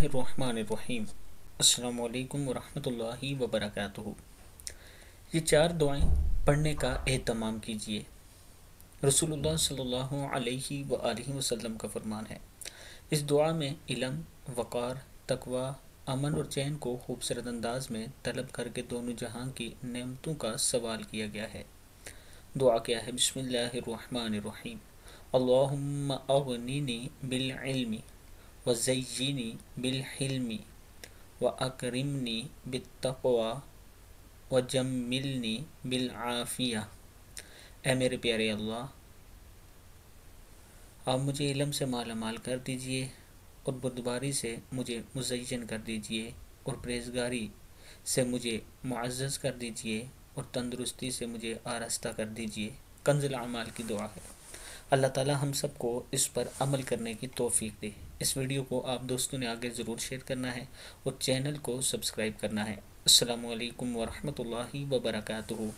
बिस्मिल्लाहिर्रहमानिर्रहीम। अस्सलामु अलैकुम वरहमतुल्लाहि वबरकातुहू। ये 4 दुआएं पढ़ने का एहतमाम कीजिए। रसूलुल्लाह सल्लल्लाहु अलैहि व आलिहि वसल्लम का फरमान है, इस दुआ में इल्म, वक़ार, तकवा, अमन और चैन को खूबसूरत अंदाज में तलब करके दोनों जहां की नेमतों का सवाल किया गया है। दुआ क्या है? बिस्मिल्लाहिर्रहमानिर्रहीम। अल्लाहुम्मा अग़निनी बिल इल्मी व ज़य्यिनी बिल हिल्मी व अकरिमनी बित्तक़वा व जम्मिलनी बिल आफ़िया। ऐ मेरे प्यारे अल्लाह, आप मुझे इल्म से माला माल कर दीजिए और बुर्दबारी से मुझे मुज़य्यन कर दीजिए और परहेज़गारी से मुझे मुअज़्ज़ज़ कर दीजिए और तंदुरुस्ती से मुझे आरास्ता कर दीजिए। कंज़ुल अमाल की दुआ है। अल्लाह ताला हम सबको इस पर अमल करने की तौफीक दे। इस वीडियो को आप दोस्तों ने आगे ज़रूर शेयर करना है और चैनल को सब्सक्राइब करना है। अस्सलामु अलैकुम वरहमतुल्लाहि वबरकातुहू।